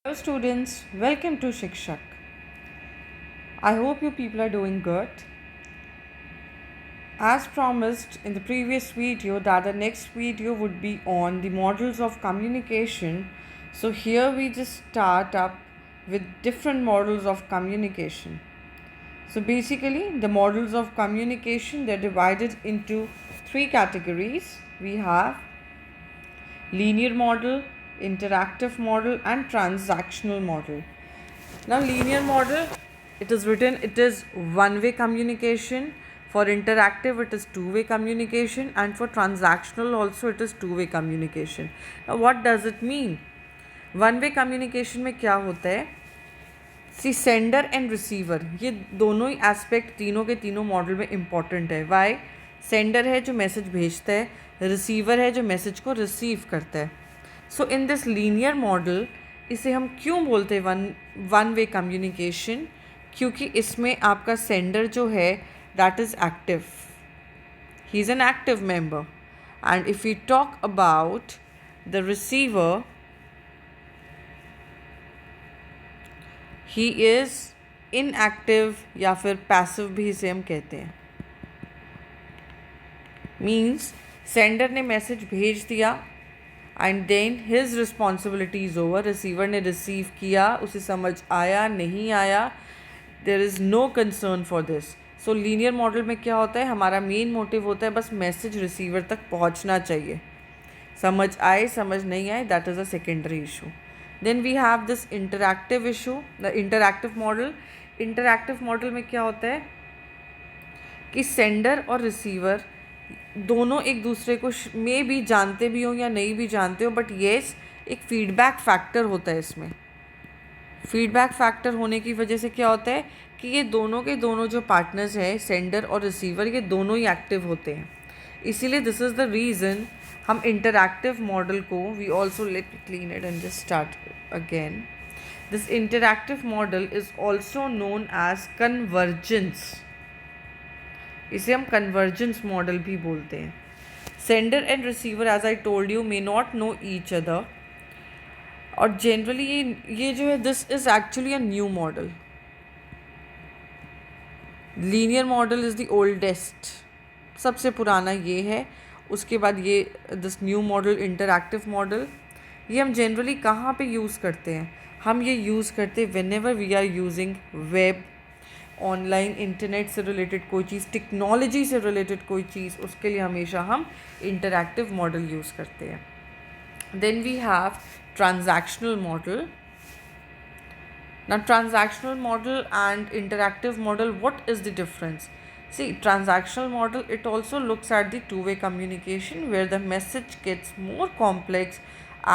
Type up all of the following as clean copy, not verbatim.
Hello students, welcome to Shikshak. I hope you people are doing good. As promised in the previous video that the next video would be on the models of communication. So here we just start up with different models of communication. So basically the models of communication, they're divided into three categories. We have linear model, interactive model and transactional model. Now linear model, it is written, it is one-way communication. For interactive it is two-way communication, and for transactional also it is two-way communication. Now what does it mean? One-way communication में क्या होता है? सी sender and receiver, ये दोनों ही aspect तीनों के तीनों model में इम्पॉर्टेंट है. वाई? सेंडर है जो मैसेज भेजता है, रिसीवर है जो मैसेज को रिसीव करता है. सो इन दिस लीनियर मॉडल इसे हम क्यों बोलते हैं वन वे कम्युनिकेशन? क्योंकि इसमें आपका सेंडर जो है that is active, he is an active member. And if we talk about the receiver, he is inactive या फिर पैसिव भी इसे हम कहते हैं. मीन्स सेंडर ने मैसेज भेज दिया and then his responsibility is over. Receiver ने रिसीव किया, उसे समझ आया नहीं आया, there is no concern for this. So linear model में क्या होता है, हमारा मेन मोटिव होता है बस मैसेज रिसीवर तक पहुंचना चाहिए. समझ आए समझ नहीं आए, that is a secondary issue. Then we have this interactive issue, the interactive model. Interactive model में क्या होता है कि सेंडर और रिसीवर दोनों एक दूसरे को में भी जानते भी हो या नहीं भी जानते हो, बट येस एक फीडबैक फैक्टर होता है इसमें. फीडबैक फैक्टर होने की वजह से क्या होता है कि ये दोनों के दोनों जो पार्टनर्स हैं, सेंडर और रिसीवर, ये दोनों ही एक्टिव होते हैं. इसीलिए दिस इज़ द रीज़न हम इंटरैक्टिव मॉडल को, we also let me clean it and just start again. This interactive model is also known as convergence. इसे हम कन्वर्जेंस मॉडल भी बोलते हैं. Sender and receiver, as I told you, may not know each other. और generally ये जो है, this is actually a new model. Linear model is the oldest, सबसे पुराना ये है. उसके बाद ये this new model interactive model, ये हम जनरली कहाँ पे यूज़ करते हैं? हम ये यूज़ करते हैं whenever we are using web, online, internet से रिलेटेड कोई चीज़, टेक्नोलॉजी से रिलेटेड कोई चीज़, उसके लिए हमेशा हम इंटरैक्टिव मॉडल यूज़ करते हैं. Then we have transactional model. Now transactional model and interactive model, what is the difference? See, transactional model, it also looks at the two-way communication where the message gets more complex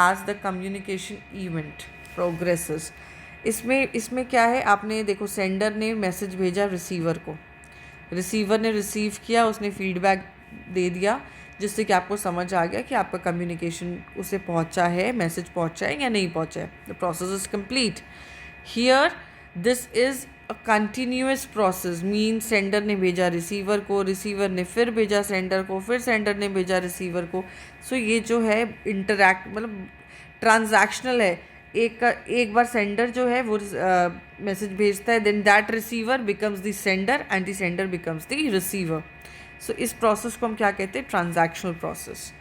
as the communication event progresses. इसमें क्या है, आपने देखो sender ने message भेजा receiver को, receiver ने receive किया, उसने फीडबैक दे दिया जिससे कि आपको समझ आ गया कि आपका कम्युनिकेशन उसे पहुंचा है, मैसेज पहुंचा है या नहीं पहुंचा है. The process is complete. Here this is a continuous process. Mean sender ने भेजा रिसीवर को, रिसीवर ने फिर भेजा सेंडर को, फिर सेंडर ने भेजा रिसीवर को. सो ये जो है इंटरैक्ट मतलब ट्रांजैक्शनल है. एक बार सेंडर जो है वो मैसेज भेजता है, then that receiver becomes the sender and the sender becomes the receiver. So इस प्रोसेस को हम क्या कहते हैं? Transactional process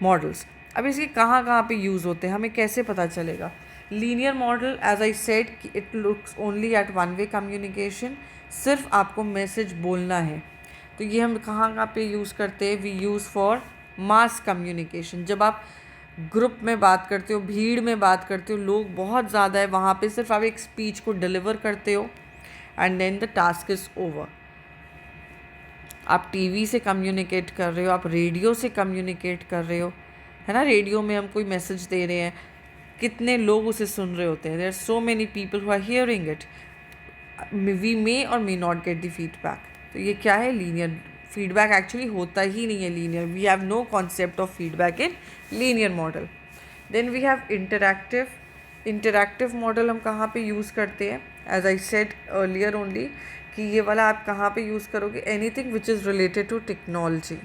models. अब इसके कहाँ कहाँ पे यूज़ होते हैं, हमें कैसे पता चलेगा? Linear model, as I said, it looks only at one way communication. सिर्फ आपको मैसेज बोलना है. तो ये हम कहाँ कहाँ पे यूज़ करते हैं? We use for mass communication. जब आप ग्रुप में बात करते हो, भीड़ में बात करते हो, लोग बहुत ज़्यादा है, वहाँ पे सिर्फ आप एक स्पीच को डिलीवर करते हो and then the task is over. आप टीवी से कम्युनिकेट कर रहे हो, आप रेडियो से कम्युनिकेट कर रहे हो, है ना. रेडियो में हम कोई मैसेज दे रहे हैं, कितने लोग उसे सुन रहे होते हैं. There are so many people who are hearing it. We may or may not get the feedback. तो ये क्या है? लीनियर. फीडबैक एक्चुअली होता ही नहीं है linear. We have no concept of feedback in linear model. Then we have interactive. Interactive model हम कहाँ पे यूज़ करते हैं? As I said earlier only कि ये वाला आप कहाँ पे यूज़ करोगे? Anything which is related to technology.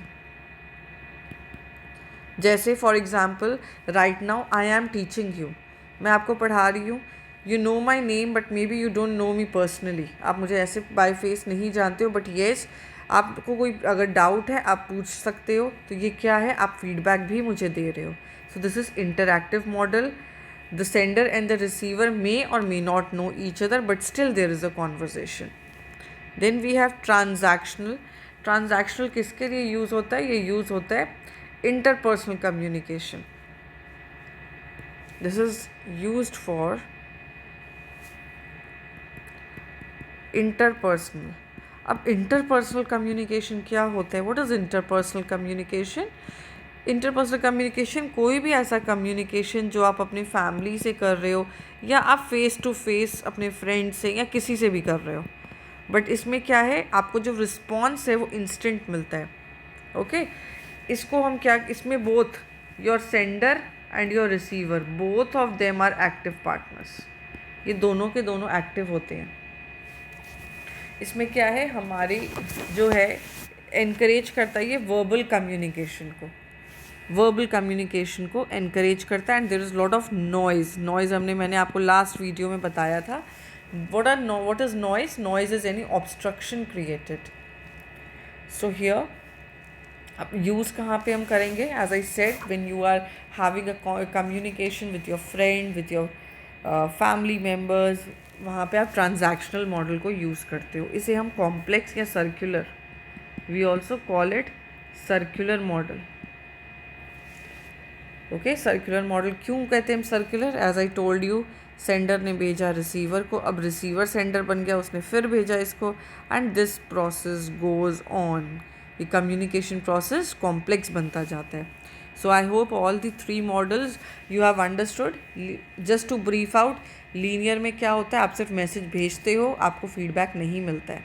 जैसे for example right now I am teaching you, मैं आपको पढ़ा रही हूँ. You know my name but maybe you don't know me personally, आप मुझे ऐसे बाय फेस नहीं जानते हो, बट येस आपको कोई अगर डाउट है आप पूछ सकते हो। तो ये क्या है, आप फीडबैक भी मुझे दे रहे हो। So this is interactive model. The sender and the receiver may or may not know each other, but still there is a conversation. Then we have transactional. Transactional किसके लिए यूज़ होता है, ये यूज़ होता है interpersonal communication. This is used for interpersonal. अब interpersonal communication क्या होता है, what is interpersonal communication? Interpersonal communication कोई भी ऐसा कम्युनिकेशन जो आप अपनी फैमिली से कर रहे हो या आप फेस टू फेस अपने फ्रेंड से या किसी से भी कर रहे हो, बट इसमें क्या है, आपको जो रिस्पॉन्स है वो इंस्टेंट मिलता है। ओके इसको हम क्या, इसमें both your sender and your receiver both of them are active partners, ये दोनों के दोनों एक्टिव होते हैं। इसमें क्या है, हमारी जो है एनकरेज करता है ये वर्बल कम्युनिकेशन को, वर्बल कम्युनिकेशन को एनकरेज करता है। And there is lot of noise मैंने आपको लास्ट वीडियो में बताया था। what is noise is any obstruction created. So here अब यूज़ कहाँ पे हम करेंगे, as I said when you are having a communication with your friend, with your family members, वहाँ पे आप ट्रांजैक्शनल मॉडल को यूज़ करते हो। इसे हम कॉम्प्लेक्स या circular, we also call it circular model. Okay circular model क्यों कहते हैं हम circular? As I told you, sender ने भेजा रिसीवर को, अब रिसीवर सेंडर बन गया, उसने फिर भेजा इसको, and this process goes on. ये कम्युनिकेशन प्रोसेस कॉम्प्लेक्स बनता जाता है। So I hope all the three models you have understood. Just to brief out, linear में क्या होता है, आप सिर्फ मैसेज भेजते हो, आपको फीडबैक नहीं मिलता है।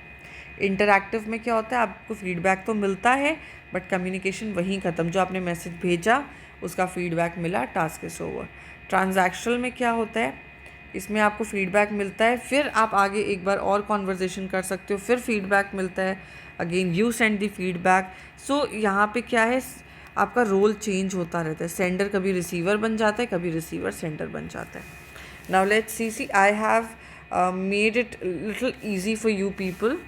इंटरैक्टिव में क्या होता है, आपको फीडबैक तो मिलता है बट कम्युनिकेशन वहीं ख़त्म, जो आपने मैसेज भेजा उसका फीडबैक मिला, टास्क इज ओवर। ट्रांजैक्शनल में क्या होता है, इसमें आपको फीडबैक मिलता है, फिर आप आगे एक बार और कॉन्वर्जेशन कर सकते हो, फिर फीडबैक मिलता है, again you send the feedback. So यहाँ पे क्या है, आपका रोल चेंज होता रहता है, सेंडर कभी रिसीवर बन जाता है, कभी रिसीवर सेंडर बन जाता है। Now let's see I have made it little easy for you people,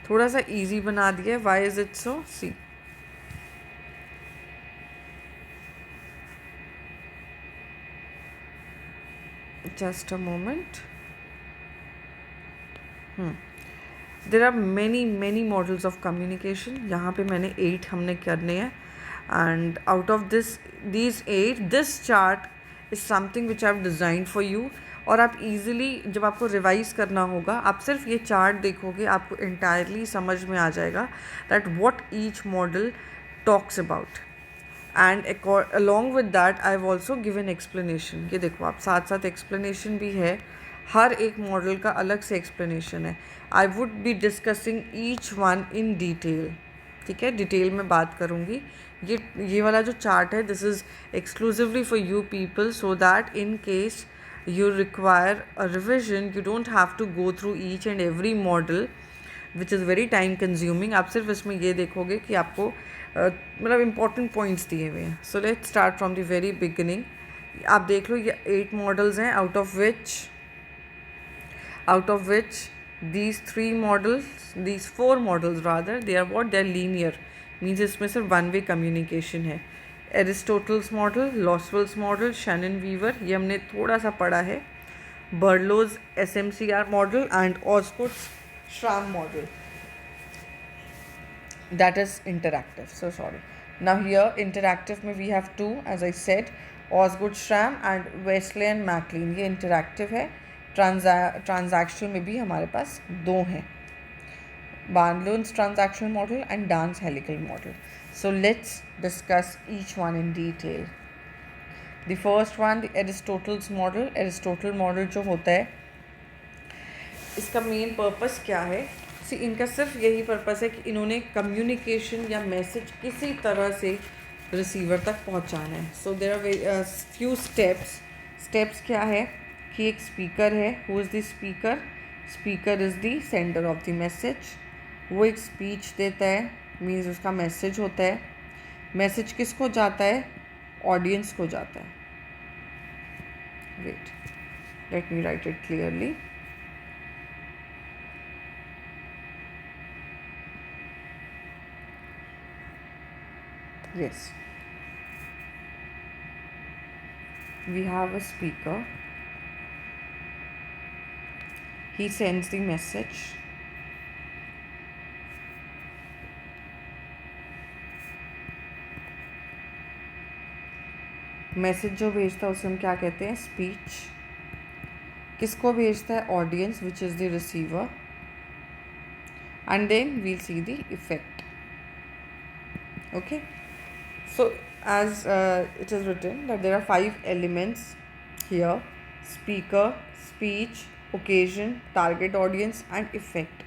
थोड़ा सा इजी बना दिया। Why is it so? See just a moment. There are many models of communication. यहाँ पे मैंने 8 हमने करने हैं, and out of these 8 this chart is something which I have designed for you. और आप इजीली जब आपको रिवाइज करना होगा, आप सिर्फ ये चार्ट देखोगे, आपको इंटायरली समझ में आ जाएगा that what each model talks about. And along with that I have also given explanation. ये देखो आप, साथ साथ एक्सप्लेनेशन भी है, हर एक मॉडल का अलग से एक्सप्लेनेशन है। I would be discussing each one in detail, ठीक है, डिटेल में बात करूँगी। ये वाला जो चार्ट है, this is exclusively for you people, so that in case you require a revision, you don't have to go through each and every model which is very time consuming. आप सिर्फ इसमें ये देखोगे कि आपको मतलब important points दिए हुए हैं। So let's start from the very beginning. आप देख लो, ये 8 models हैं, out of which these 4 models rather, they are what, they are linear, means इसमें सिर्फ one way communication है। Aristotle's model, Lasswell's model, Shannon Weaver, ये हमने थोड़ा सा पढ़ा है, Berlo's SMCR model and Osgood's Schramm model, that is interactive. So sorry, now here interactive में we have 2 as I said, Osgood Schramm and Westley and MacLean, ये interactive है। Transaction में भी हमारे पास 2 हैं, Barlows transaction model and Dance helical model. So let's discuss each one in detail. The first one, the Aristotle's model. Aristotle model जो होता है, इसका मेन पर्पस क्या है? इनका सिर्फ यही पर्पस है कि इन्होंने कम्युनिकेशन या मैसेज किसी तरह से रिसीवर तक पहुंचाना है। So there are few steps क्या है कि एक स्पीकर है, who is the speaker? Speaker is the sender of the message. वो एक स्पीच देता है, मीन्स उसका मैसेज होता है। मैसेज किसको जाता है? ऑडियंस को जाता है। wait, let me write it clearly. Yes, we have a speaker. He sends the message. Message जो भेजता है उसे हम क्या कहते हैं? स्पीच. किसको भेजता है? Audience, which is the receiver. And then we'll see the effect. Okay, so as it is written that there are 5 elements here: speaker, speech, occasion, target audience and effect.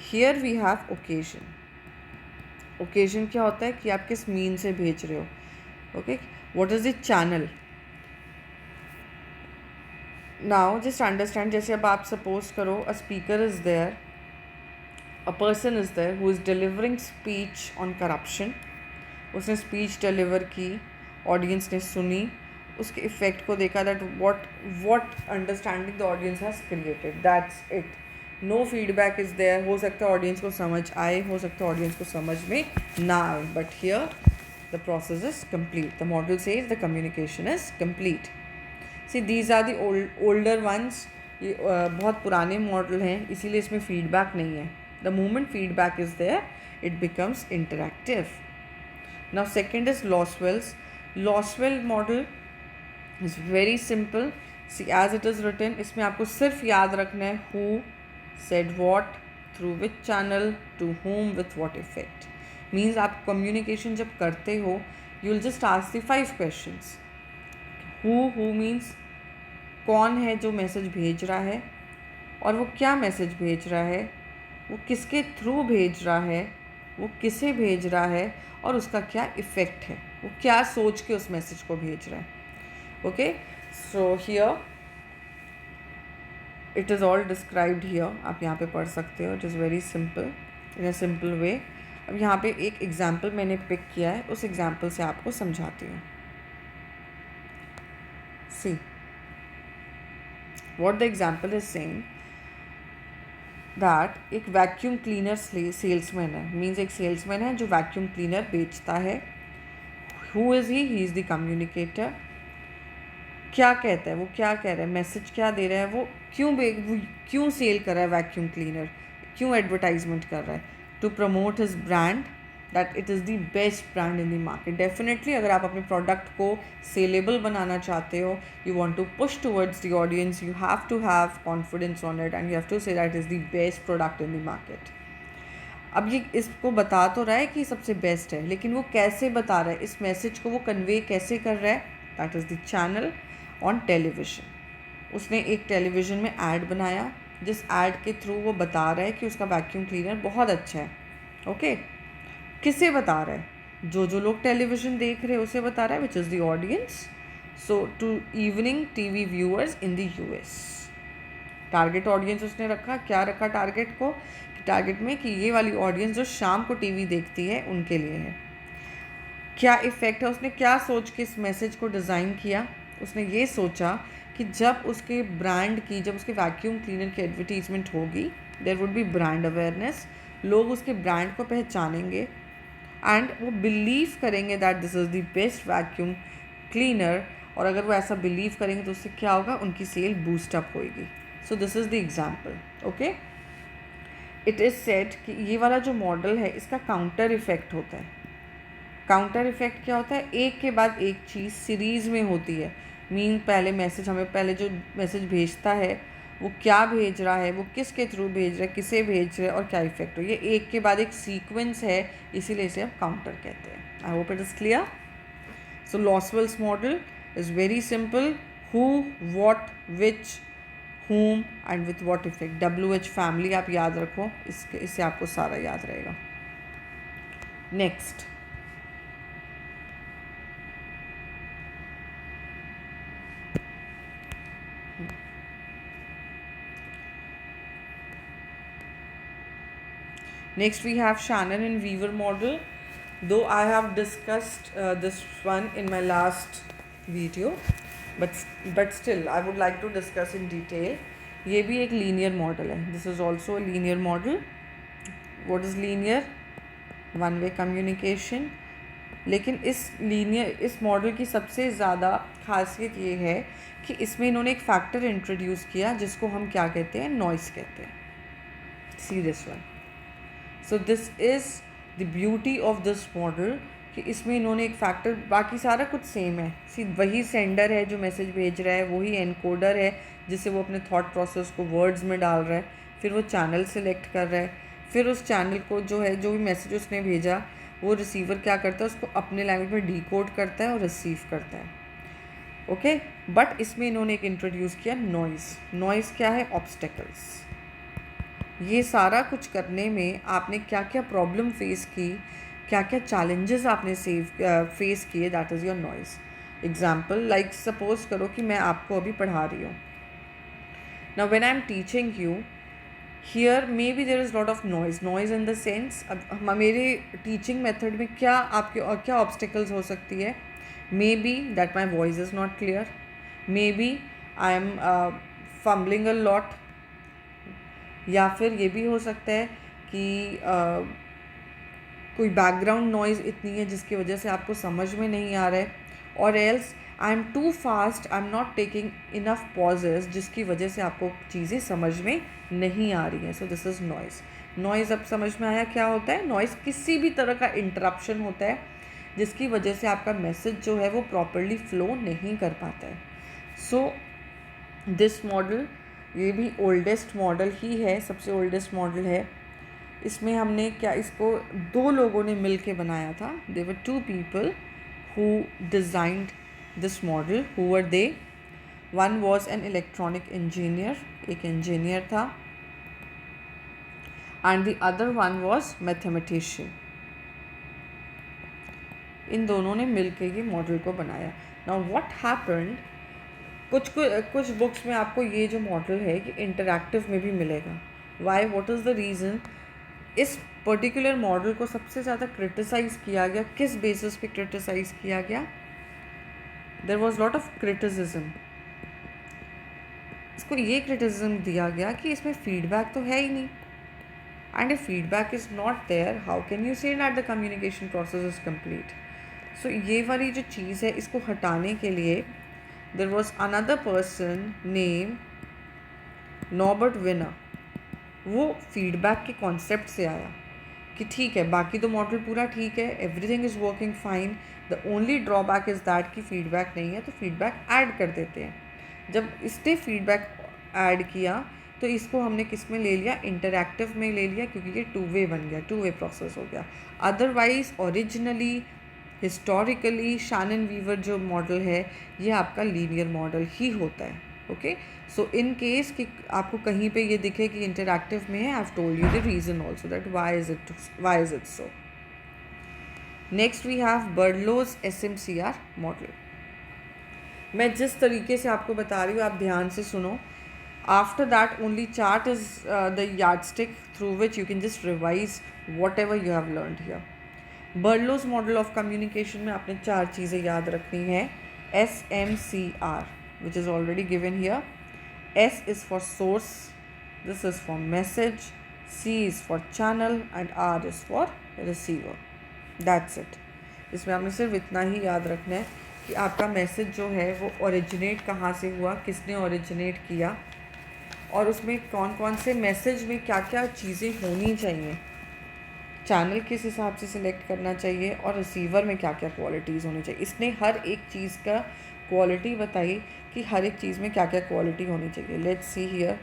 Here we have occasion. occasion क्या होता है कि आप किस mean से भेज रहे हो. Okay, what is the channel? now just understand, जैसे अब आप सपोज करो a speaker is there, a person is there who is delivering speech on corruption. उसने स्पीच डिलीवर की, ऑडियंस ने सुनी, उसके इफ़ेक्ट को देखा, that what understanding the audience has created, that's it. No feedback is there. हो सकता है ऑडियंस को समझ आए, हो सकता है ऑडियंस को समझ में ना आए, but here the process is complete. The model says the communication is complete. See these are the older ones. ये बहुत पुराने मॉडल हैं, इसीलिए इसमें फीडबैक नहीं है. The moment feedback is there, it becomes interactive. Now second is Loswell's. Loswell model is very simple. See, as it is written, इसमें आपको सिर्फ याद रखना है who said what, through which channel, to whom, with what effect. Means आप communication जब करते हो, you will just ask the 5 questions. Who means कौन है जो मैसेज भेज रहा है, और वो क्या मैसेज भेज रहा है, वो किसके थ्रू भेज रहा है, वो किसे भेज रहा है, और उसका क्या इफ़ेक्ट है, वो क्या सोच के उस मैसेज को भेज रहा है. Okay, so here it is all described here. आप यहाँ पे पढ़ सकते हो. It is very simple, in a simple way. अब यहाँ पे एक एग्जाम्पल मैंने पिक किया है, उस एग्जाम्पल से आपको समझाती हूँ. See what the example is saying, that एक वैक्यूम क्लीनर सेल्समैन है. मीन्स एक सेल्समैन है जो वैक्यूम क्लीनर बेचता है. Who is he is the communicator. क्या कहता है, वो क्या कह रहा है, मैसेज क्या दे रहा है, वो क्यों सेल कर रहा है वैक्यूम क्लीनर, क्यों एडवर्टाइजमेंट कर रहा है. To promote his brand, that it is the best brand in the market. Definitely अगर आप अपने प्रोडक्ट को सेलेबल बनाना चाहते हो, you want to push towards the audience, you have to have confidence on it and you have to say that is the best product in the market. अब ये इसको बता तो रहा है कि सबसे बेस्ट है, लेकिन वो कैसे बता रहा है, इस मैसेज को वो कन्वे कैसे कर रहा है, that is the channel. On television, उसने एक टेलीविज़न में ऐड बनाया, जिस ऐड के थ्रू वो बता रहा है कि उसका वैक्यूम क्लीनर बहुत अच्छा है. ओके, किसे बता रहा है, जो लोग टेलीविज़न देख रहे हैं उसे बता रहा है, which is the audience. So to evening TV viewers in the US. Target audience उसने रखा, क्या रखा टारगेट को, टारगेट में कि ये वाली ऑडियंस जो शाम को टीवी देखती है उनके लिए है. क्या इफ़ेक्ट है, उसने क्या सोच के इस मैसेज को डिज़ाइन किया. उसने ये सोचा कि जब उसके ब्रांड की, जब उसके वैक्यूम क्लीनर की एडवर्टीजमेंट होगी, there would be brand awareness. लोग उसके ब्रांड को पहचानेंगे एंड वो बिलीव करेंगे that this is the best vacuum cleaner. और अगर वो ऐसा बिलीव करेंगे तो उससे क्या होगा, उनकी सेल बूस्टअप होएगी. सो this is the example. Okay, it is said कि ये वाला जो मॉडल है इसका काउंटर इफेक्ट होता है. काउंटर इफेक्ट क्या होता है, एक के बाद एक चीज़ सीरीज़ में होती है. मीन पहले मैसेज, हमें पहले जो मैसेज भेजता है वो क्या भेज रहा है, वो किसके थ्रू भेज रहा है, किसे भेज रहा है और क्या इफेक्ट हो, ये एक के बाद एक सीक्वेंस है, इसीलिए इसे हम काउंटर कहते हैं. I hope it is clear. So Lasswell's model is very simple. Who, what, which, whom and with what effect. WH family आप याद रखो, इससे आपको सारा याद रहेगा. Next, next we have Shannon and Weaver model. Though I have discussed this one in my last video, but still I would like to discuss in detail. ये भी एक लीनियर मॉडल है. This is also a linear model. What is linear? One way communication. लेकिन इस model की सबसे ज़्यादा खासियत ये है कि इसमें इन्होंने एक फैक्टर इंट्रोड्यूस किया जिसको हम क्या कहते हैं? नॉइस कहते हैं. See this one. So this is the beauty of this model कि इसमें इन्होंने एक फैक्टर, बाकी सारा कुछ सेम है. सी वही सेंडर है जो मैसेज भेज रहा है, वही एनकोडर है जिससे वो अपने थॉट प्रोसेस को वर्ड्स में डाल रहा है, फिर वो चैनल सेलेक्ट कर रहा है, फिर उस चैनल को जो है, जो भी मैसेज उसने भेजा, वो रिसीवर क्या करता है? उसको अपने लैंग्वेज में डिकोड करता है और रिसीव करता है. ओके. बट इसमें इन्होंने एक इंट्रोड्यूस किया नॉइज़. नॉइज़ क्या है? ऑब्स्टेकल्स. ये सारा कुछ करने में आपने क्या क्या प्रॉब्लम फेस की, क्या क्या चैलेंजेस आपने फेस किए, that is your noise. Example like suppose करो कि मैं आपको अभी पढ़ा रही हूँ. Now when I am teaching you, here maybe there is lot of noise in the sense, अब मेरे टीचिंग मेथड में क्या आपके और क्या ऑब्स्टिकल्स हो सकती है? Maybe that my voice is not clear, maybe I am fumbling a lot, या फिर ये भी हो सकता है कि कोई बैकग्राउंड नॉइज़ इतनी है जिसकी वजह से आपको समझ में नहीं आ रहा है, और else I am too fast, I am not taking enough pauses जिसकी वजह से आपको चीज़ें समझ में नहीं आ रही हैं. सो दिस इज़ नॉइज़. नॉइज़ अब समझ में आया क्या होता है? नॉइज़ किसी भी तरह का इंटरप्शन होता है जिसकी वजह से आपका मैसेज जो है वो प्रॉपरली फ्लो नहीं कर पाता है. सो दिस मॉडल, ये भी ओल्डेस्ट मॉडल ही है, सबसे ओल्डेस्ट मॉडल है. इसमें हमने क्या, इसको दो लोगों ने मिल के बनाया था. They were two people who designed this model. Who were they? One was an electronic engineer, एक इंजीनियर था, and the other one was mathematician. इन दोनों ने मिल के ये मॉडल को बनाया. नाउ व्हाट हैपेंड, कुछ बुक्स में आपको ये जो मॉडल है कि इंटरैक्टिव में भी मिलेगा. Why? What is the reason? इस पर्टिकुलर मॉडल को सबसे ज़्यादा क्रिटिसाइज़ किया गया. किस बेसिस पे क्रिटिसाइज़ किया गया? There was lot of criticism. इसको ये क्रिटिसिज्म दिया गया कि इसमें फीडबैक तो है ही नहीं, and if feedback is not there, how can you say that the communication process is complete? So ये वाली जो चीज़ है, इसको हटाने के लिए there was another person name Norbert Wiener. वो फीडबैक के कॉन्सेप्ट से आया कि ठीक है, बाकी तो मॉडल पूरा ठीक है, everything is working fine, the only drawback is that कि फीडबैक नहीं है, तो फीडबैक ऐड कर देते हैं. जब इसने फीडबैक ऐड किया तो इसको हमने किस में ले लिया? इंटरैक्टिव में ले लिया, क्योंकि ये टू वे बन गया, टू वे प्रोसेस हो गया. Otherwise originally historically Shannon Weaver जो मॉडल है ये आपका लीनियर मॉडल ही होता है. ओके. सो इन केस कि आपको कहीं पे ये दिखे कि इंटरैक्टिव में है, I have told you the reason also that why is it so. Next we have Berlo's SMCR model. मैं जिस तरीके से आपको बता रही हूँ आप ध्यान से सुनो. After that only chart is the yardstick through which you can just revise whatever you have learned here. Berlo's model of communication में आपने 4 चीज़ें याद रखनी है. SMCR which is already given here. S is for source, this is for message, C is for channel and R is for receiver. That's it. इसमें आपने सिर्फ इतना ही याद रखना है कि आपका मैसेज जो है वो ओरिजिनेट कहाँ से हुआ, किसने ओरिजिनेट किया, और उसमें कौन कौन से मैसेज में क्या क्या चीज़ें होनी चाहिए, चैनल किस हिसाब से सिलेक्ट करना चाहिए, और रिसीवर में क्या क्या क्वालिटीज़ होनी चाहिए. इसने हर एक चीज़ का क्वालिटी बताई कि हर एक चीज़ में क्या क्या क्वालिटी होनी चाहिए. लेट्स सी हियर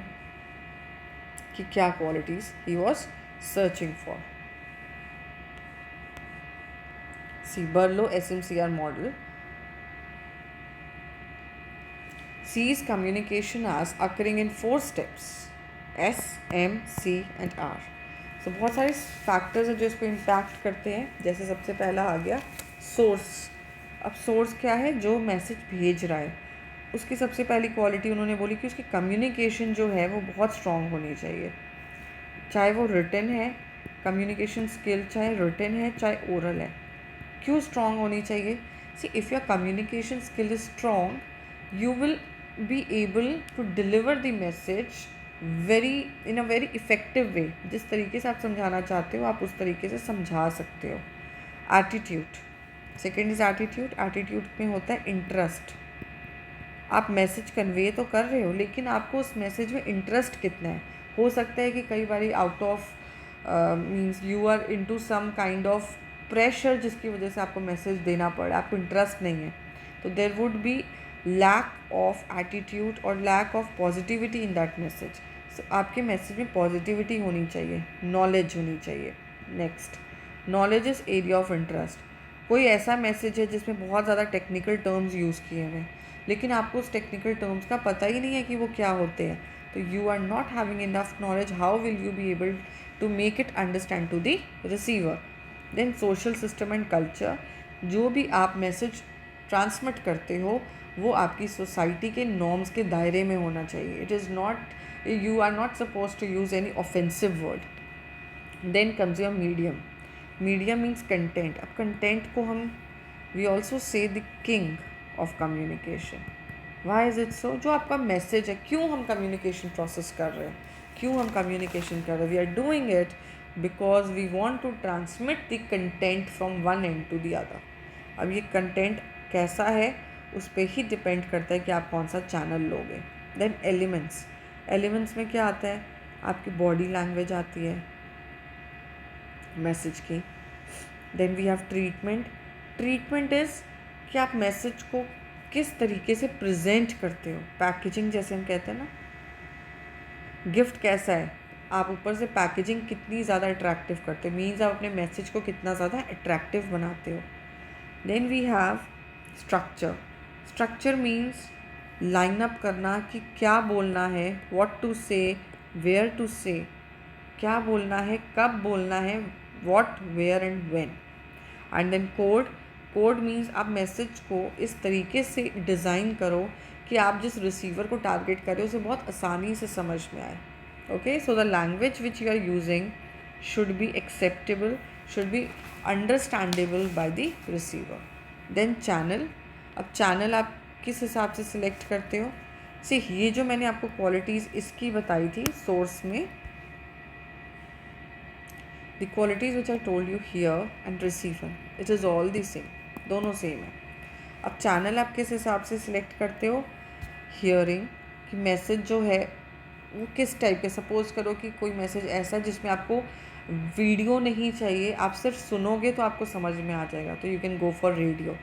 कि क्या qualities he was searching for. See Berlo SMCR model sees communication as occurring in 4 steps: S, M, C and R. So बहुत सारे फैक्टर्स हैं जो इसको इम्पैक्ट करते हैं. जैसे सबसे पहला आ गया सोर्स. अब सोर्स क्या है? जो मैसेज भेज रहा है, उसकी सबसे पहली क्वालिटी उन्होंने बोली कि उसकी कम्युनिकेशन जो है वो बहुत स्ट्रॉन्ग होनी चाहिए, चाहे वो रिटन है, कम्युनिकेशन स्किल चाहे रिटन है चाहे ओरल है. क्यों स्ट्रॉन्ग होनी चाहिए? सी if your communication skill is strong you will be able to deliver the message in a very effective way. जिस तरीके से आप समझाना चाहते हो आप उस तरीके से समझा सकते हो. Attitude, second is attitude. Attitude में होता है इंटरेस्ट. आप मैसेज कन्वे तो कर रहे हो लेकिन आपको उस मैसेज में इंटरेस्ट कितना है. हो सकता है कि कई बार out of means you are into some kind of pressure जिसकी वजह से आपको मैसेज देना पड़ा, आपको इंटरेस्ट नहीं है, तो there would be lack of attitude और lack of positivity in that message. So आपके मैसेज में पॉजिटिविटी होनी चाहिए, नॉलेज होनी चाहिए. Next, knowledge is area of interest. कोई ऐसा मैसेज है जिसमें बहुत ज़्यादा टेक्निकल टर्म्स यूज़ किए हुए हैं लेकिन आपको उस टेक्निकल टर्म्स का पता ही नहीं है कि वो क्या होते हैं, तो you are not having enough knowledge. How will you be able to make it understand to the receiver. Then social system and culture. जो भी आप मैसेज ट्रांसमिट करते हो वो आपकी सोसाइटी के नॉर्म्स के दायरे में होना चाहिए. It is not, you are not suppose to use any offensive word. Then comes your medium. Medium means content. अब कंटेंट को हम we also say the king of communication. Why is it so? जो आपका message है, क्यों हम communication process कर रहे हैं, क्यों हम कम्युनिकेशन कर रहे हैं, we are doing it because we want to transmit the content from one end to the other. अब ये कंटेंट कैसा है उस पर ही डिपेंड करता है कि आप कौन सा चैनल लोगे. Then elements. एलिमेंट्स में क्या आता है? आपकी बॉडी लैंग्वेज आती है मैसेज की. Then we have treatment. Treatment is कि आप मैसेज को किस तरीके से प्रेजेंट करते हो. पैकेजिंग जैसे हम कहते हैं ना, गिफ्ट कैसा है, आप ऊपर से पैकेजिंग कितनी ज़्यादा अट्रैक्टिव करते हो, मीन्स आप अपने मैसेज को कितना ज़्यादा अट्रैक्टिव बनाते हो. Then we have structure. Structure means line up करना कि क्या बोलना है, what to say, where to say, क्या बोलना है, कब बोलना है, what, where and when. And then code. Code means आप मैसेज को इस तरीके से डिज़ाइन करो कि आप जिस रिसीवर को टारगेट करें उसे बहुत आसानी से समझ में आए. Okay, so the language which you are using should be acceptable, should be understandable by the receiver. Then channel. अब चैनल आप किस हिसाब से सिलेक्ट करते हो? सी, ये जो मैंने आपको क्वालिटीज़ इसकी बताई थी सोर्स में, the qualities which I told you here and receiver, it is all the same, दोनों सेम है. अब चैनल आप किस हिसाब से सिलेक्ट करते हो? हियरिंग, कि मैसेज जो है वो किस टाइप के. सपोज़ करो कि कोई मैसेज ऐसा जिसमें आपको वीडियो नहीं चाहिए, आप सिर्फ सुनोगे तो आपको समझ में आ जाएगा, तो you can go for radio.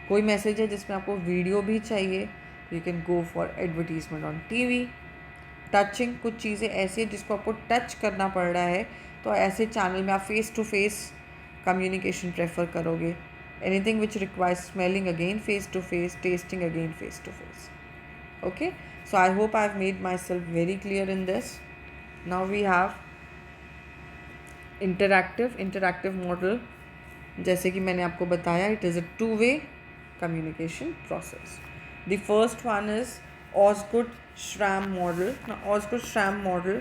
कोई मैसेज है जिसमें आपको वीडियो भी चाहिए, you can go for advertisement on TV. Touching, कुछ चीज़ें ऐसी हैं जिसको आपको टच करना पड़ रहा है तो ऐसे चैनल में आप face to face communication prefer करोगे. Anything which requires smelling, again face to face. Testing, again face to face. Okay, so I hope I have made myself very clear in this. Now we have interactive model. जैसे कि मैंने आपको बताया, it is a two way communication process. The first one is Osgood-Schramm model. Now Osgood-Schramm model,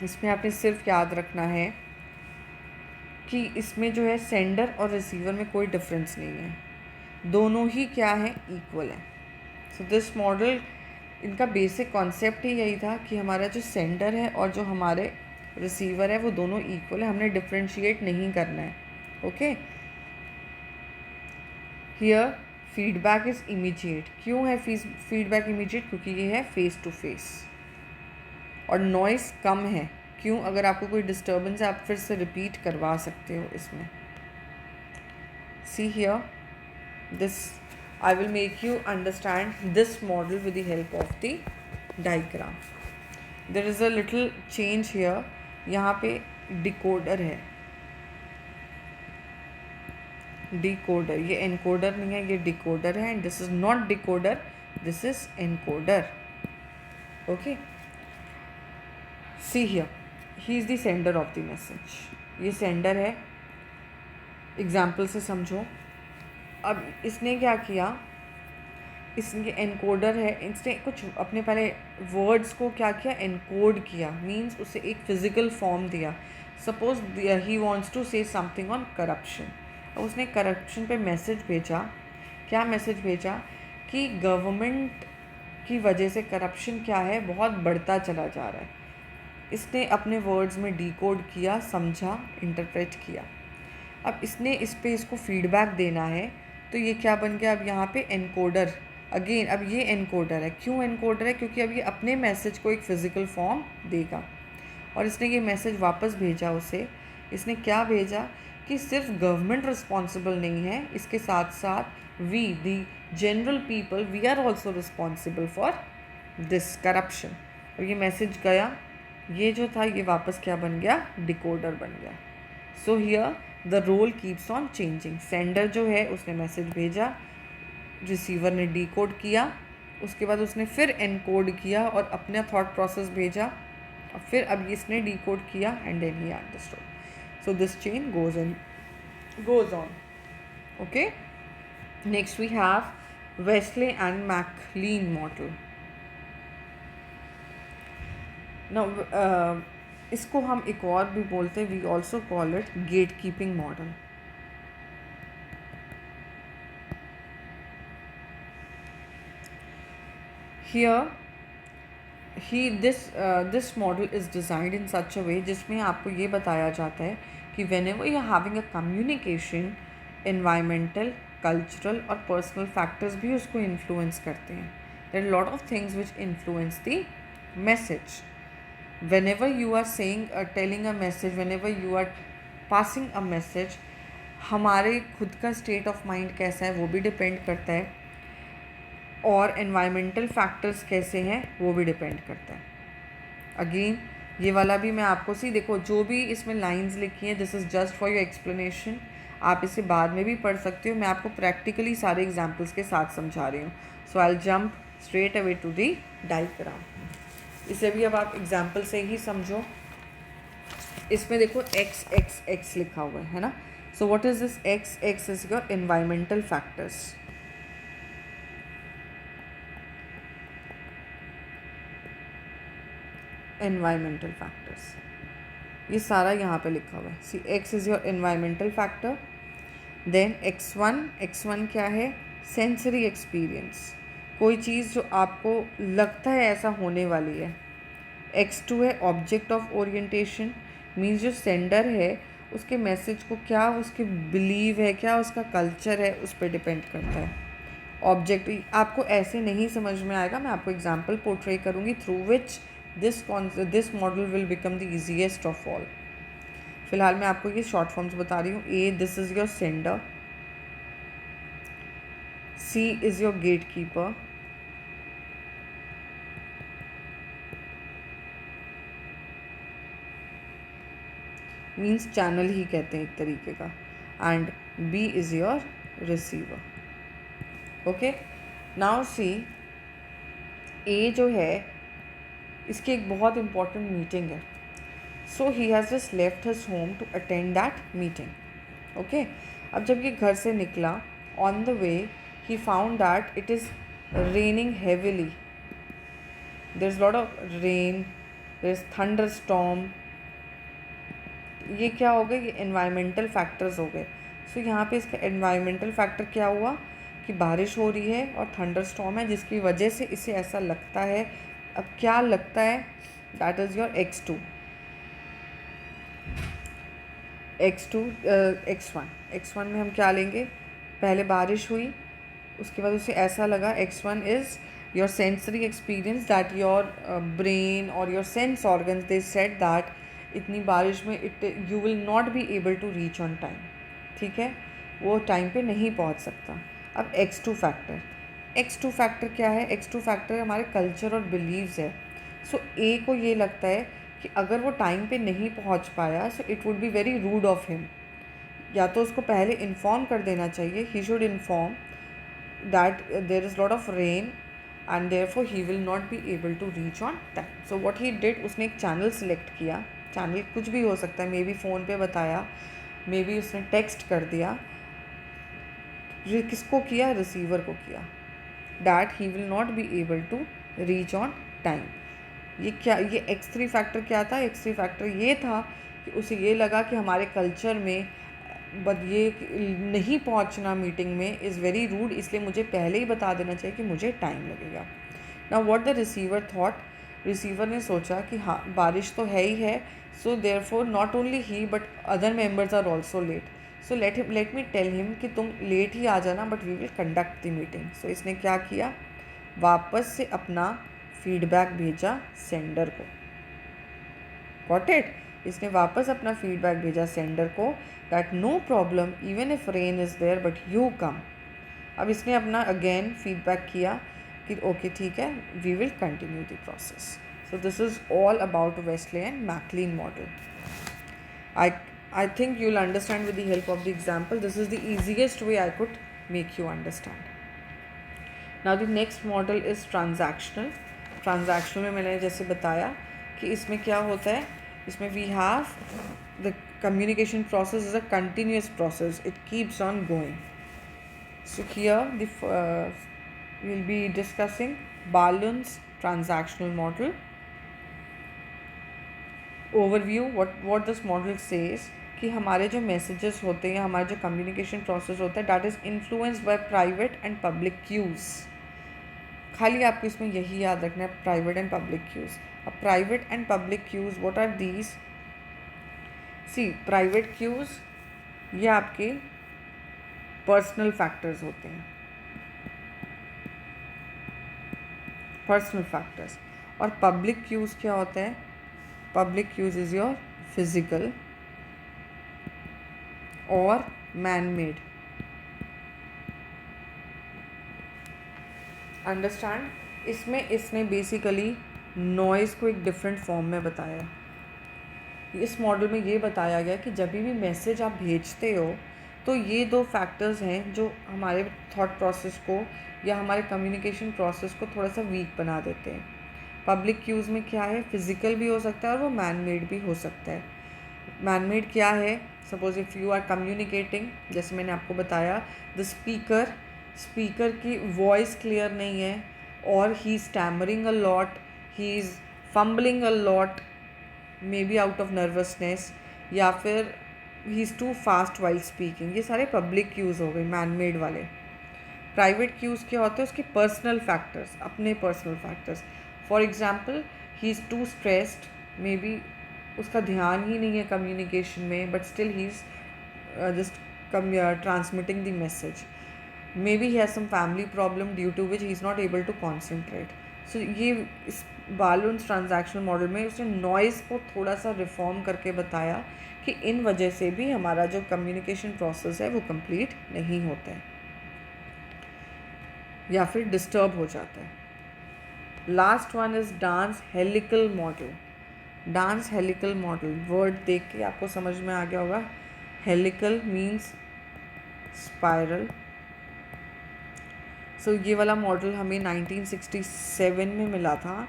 इसमें आपने सिर्फ याद रखना है कि इसमें जो है सेंडर और रिसीवर में कोई डिफरेंस नहीं है, दोनों ही क्या है, इक्वल है. सो दिस मॉडल, इनका बेसिक कॉन्सेप्ट ही यही था कि हमारा जो सेंडर है और जो हमारे रिसीवर है वो दोनों इक्वल है, हमने डिफ्रेंशिएट नहीं करना है. Okay, here feedback is immediate. क्यों है फीडबैक इमीडिएट? क्योंकि ये है फेस टू फेस. और नॉइस कम है. क्यों? अगर आपको कोई डिस्टर्बेंस है आप फिर से रिपीट करवा सकते हो इसमें. See here, this I will make you understand this model with the help of the diagram. There is a little change here. यहाँ पे डिकोडर है, डिकोडर. ये एनकोडर नहीं है, ये डिकोडर है. And this is not decoder, this is encoder. Okay, see here, he is the sender of the message. ये sender है. एग्जाम्पल से समझो. अब इसने क्या किया, इसने एनकोडर है, इसने कुछ अपने पहले वर्ड्स को क्या किया, एनकोड किया. मीन्स उसे एक फिज़िकल फॉर्म दिया. Suppose he wants to say something on corruption. उसने करप्शन पे मैसेज भेजा. क्या मैसेज भेजा? कि गवर्नमेंट की वजह से करप्शन क्या है, बहुत बढ़ता चला जा रहा है। इसने अपने वर्ड्स में डिकोड किया, समझा, इंटरप्रेट किया। अब इसने इस पे इसको फीडबैक देना है, तो ये क्या बन गया अब यहाँ पे एनकोडर। अगेन अब ये एनकोडर है। क्यों एनकोडर है? क्योंकि अब ये अपने मैसेज को एक फ़िज़िकल फॉर्म देगा, और इसने ये मैसेज वापस भेजा उसे। इसने क्या भेजा कि सिर्फ गवर्नमेंट रिस्पॉन्सिबल नहीं है, इसके साथ साथ we the general people, we are also responsible for this corruption. और ये मैसेज गया, ये जो था ये वापस क्या बन गया? डिकोडर बन गया। So here the role keeps on changing. Sender जो है उसने मैसेज भेजा, रिसीवर ने डिकोड किया, उसके बाद उसने फिर एनकोड किया और अपना थॉट प्रोसेस भेजा, और फिर अब इसने डिकोड किया and then he understood. So this chain goes on. Okay, next we have Wesley and MacLean model. Now इसको हम एक और भी बोलते हैं, we also call it gatekeeping model. Here this model is designed in such a way जिसमें आपको ये बताया जाता है कि whenever you are having a communication, environmental, cultural और पर्सनल फैक्टर्स भी उसको इन्फ्लुएंस करते हैं। There are lot of things which influence the message. whenever you are saying telling a message, whenever you are passing a message, हमारे खुद का state of mind कैसा है वो भी डिपेंड करता है, और एनवायरमेंटल फैक्टर्स कैसे हैं वो भी डिपेंड करता है। अगेन ये वाला भी मैं आपको देखो, जो भी इसमें लाइंस लिखी हैं this is just for your explanation, आप इसे बाद में भी पढ़ सकते हो। मैं आपको प्रैक्टिकली सारे एग्जाम्पल्स के साथ समझा रही हूँ। So I will jump straight away to the diagram. इसे भी अब आप एग्जाम्पल से ही समझो। इसमें देखो एक्स एक्स एक्स लिखा हुआ है ना। So what is this x? X is your environmental factors. Environmental factors, ये सारा यहाँ पे लिखा हुआ है। See x is your environmental factor. Then x one क्या है? सेंसरी एक्सपीरियंस, कोई चीज़ जो आपको लगता है ऐसा होने वाली है। x2 है ऑब्जेक्ट ऑफ ओरिएंटेशन, मीन्स जो सेंडर है उसके मैसेज को क्या उसके बिलीव है, क्या उसका कल्चर है, उस पर डिपेंड करता है। ऑब्जेक्ट आपको ऐसे नहीं समझ में आएगा, मैं आपको एग्जांपल पोर्ट्रे करूँगी through which this model will become the easiest of all. फिलहाल मैं आपको ये शॉर्ट फॉर्म्स बता रही हूँ। A, this is your sender. C is your gatekeeper. Means channel ही कहते हैं एक तरीके का, and B is your receiver. Okay, now C A जो है इसकी एक बहुत इम्पॉर्टेंट मीटिंग है। So he has just left his home to attend that meeting. Okay, अब जब ये घर से निकला, on the way he found that it is raining heavily. There is lot of rain, there is thunder storm. ये क्या हो गए? ये एनवायरमेंटल फैक्टर्स हो गए। सो यहाँ पे इसका एनवायरमेंटल फैक्टर क्या हुआ कि बारिश हो रही है और थंडर स्टॉर्म है, जिसकी वजह से इसे ऐसा लगता है। अब क्या लगता है? That is your x2 x1 में हम क्या लेंगे? पहले बारिश हुई, उसके बाद उसे ऐसा लगा। x1 is your sensory experience, that your brain और your sense organs they said that इतनी बारिश में you will not be able to reach on time. ठीक है, वो टाइम पे नहीं पहुंच सकता। अब x2 फैक्टर क्या है? x2 फैक्टर हमारे कल्चर और बिलीव्स है। सो ए को ये लगता है कि अगर वो टाइम पे नहीं पहुंच पाया, so it would be very rude of him. या तो उसको पहले इन्फॉर्म कर देना चाहिए, he should inform that there is lot of rain and therefore he will not be able to reach on time. So what he did, उसने एक channel select किया। चैनल कुछ भी हो सकता है, मे बी फ़ोन पे बताया, मे बी उसने टेक्स्ट कर दिया। किसको किया? रिसीवर को किया, that he will not be able to reach on time. ये क्या? ये x3 फैक्टर क्या था? x3 फैक्टर ये था कि उसे ये लगा कि हमारे कल्चर में बट ये नहीं पहुंचना मीटिंग में इज़ वेरी रूड, इसलिए मुझे पहले ही बता देना चाहिए कि मुझे टाइम लगेगा. Now what the receiver thought, receiver ने सोचा कि हाँ बारिश तो है ही है, so therefore not only he but other members are also late, so let me tell him कि तुम लेट ही आ जाना but we will conduct the meeting. So इसने क्या किया, वापस से अपना फीडबैक भेजा सेंडर को. Got it. इसने वापस अपना फीडबैक भेजा सेंडर को that no problem even if rain is there but you come. अब इसने अपना अगेन फीडबैक किया कि ओके ठीक है, we will continue the process. So this is all about Westley and MacLean model. I think you'll understand with the help of the example. This is the easiest way I could make you understand. Now the next model is transactional. Transactional में मैंने जैसे बताया कि इसमें क्या होता है, इसमें we have the communication process is a continuous process. It keeps on going. So here we'll be discussing Balun's transactional model. Overview, what this model says कि हमारे जो मैसेजेस होते हैं, हमारा जो कम्युनिकेशन प्रोसेस होता है, that is influenced by private and public cues. खाली आपको इसमें यही याद रखना है, प्राइवेट एंड पब्लिक क्यूज़. अब private and public cues what are these? See, private cues ये आपके पर्सनल फैक्टर्स होते हैं, पर्सनल फैक्टर्स. और पब्लिक क्यूज़ क्या होता है? Public cues is your physical और मैन मेड. अंडरस्टैंड? इसमें इसने बेसिकली नॉइज़ को एक डिफरेंट फॉर्म में बताया. इस मॉडल में ये बताया गया कि जब भी मैसेज आप भेजते हो तो ये दो फैक्टर्स हैं जो हमारे थॉट प्रोसेस को या हमारे कम्युनिकेशन प्रोसेस को थोड़ा सा वीक बना देते हैं. पब्लिक क्यूज़ में क्या है, फिज़िकल भी हो सकता है और वो मैन मेड भी हो सकता है. मैन मेड क्या है? Suppose if you are communicating, जैसे मैंने आपको बताया, द स्पीकर की वॉइस क्लियर नहीं है और he stammering a lot, he is fumbling a lot, may be out of nervousness, या फिर he is too fast while speaking. ये सारे पब्लिक क्यूज़ हो गए, मैन मेड वाले. प्राइवेट क्यूज़ क्या होते हैं? उसके पर्सनल फैक्टर्स, अपने personal factors. For example, he is too stressed, may be उसका ध्यान ही नहीं है कम्युनिकेशन में, but still he is just transmitting the message. May be he has some family problem due to which he is not able to concentrate. So ये इस balloons transactional model में उसने नॉइज़ को थोड़ा सा रिफॉर्म करके बताया कि इन वजह से भी हमारा जो कम्युनिकेशन प्रोसेस है वो कंप्लीट नहीं होता है या फिर डिस्टर्ब हो जाता है. Last one is dance helical model. Dance helical model, word देख के आपको समझ में आ गया होगा. Helical means spiral. सो ये वाला मॉडल हमें 1967 में मिला था.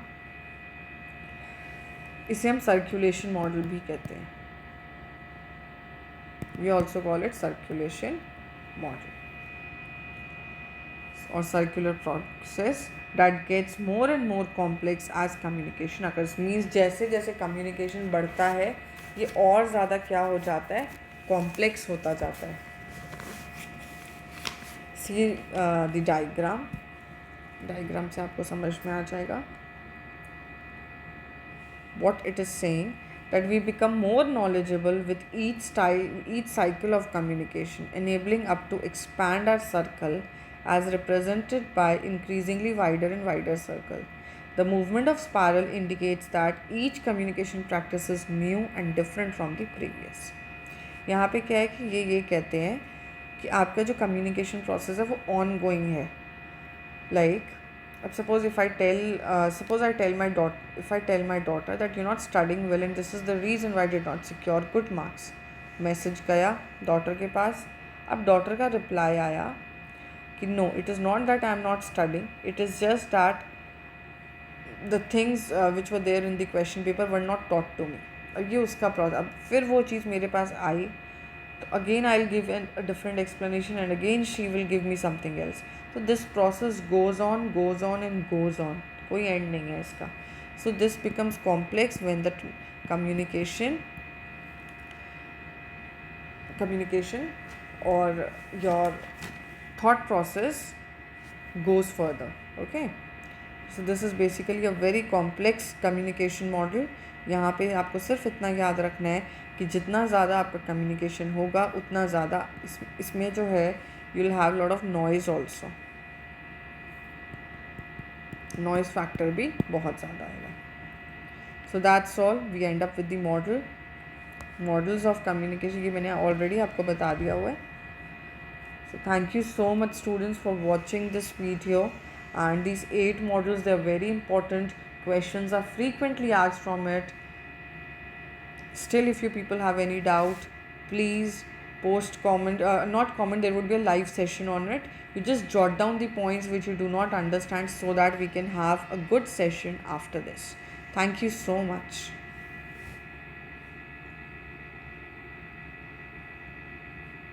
इसे हम सर्कुलेशन मॉडल भी कहते हैं. We also call it circulation model. और circular process that gets more and more complex as communication occurs. Means जैसे जैसे कम्युनिकेशन बढ़ता है ये और ज़्यादा क्या हो जाता है, कॉम्प्लेक्स होता जाता है. सी द डायग्राम से आपको समझ में आ जाएगा. what it is saying that we become more knowledgeable with each cycle of communication, enabling up to expand our circle as represented by increasingly wider and wider circle. The movement of spiral indicates that each communication practice is new and different from the previous. यहाँ पे क्या है कि ये कहते हैं कि आपका जो कम्युनिकेशन प्रोसेस है वो ऑन गोइंग है. लाइक अब suppose I tell my daughter that you're not studying well and this is the reason why I did not secure good marks. Message गया डॉटर के पास. अब डॉटर का रिप्लाई आया कि no, it is not that I am not studying, it is just that the things which were there in the question paper were not taught to me. अब ये उसका प्रोसेस. अब फिर वो चीज़ मेरे पास आई तो again I will give a different explanation and again she will give me something else. So this process goes on and goes on. कोई end नहीं है इसका. So this becomes complex when the communication communication or your thought process goes further. Okay, so this is basically a very complex communication model. यहाँ पे आपको सिर्फ इतना याद रखना है कि जितना ज़्यादा आपका कम्युनिकेशन होगा उतना ज़्यादा इसमें जो है you will have lot of noise also, noise factor भी बहुत ज़्यादा आएगा. So that's all, we end up with the models of communication. ये मैंने ऑलरेडी आपको बता दिया हुआ है. So thank you so much students for watching this video, and these 8 models, they are very important. Questions are frequently asked from it. Still, if you people have any doubt, please post, comment, not comment, there would be a live session on it. You just jot down the points which you do not understand so that we can have a good session after this. Thank you so much.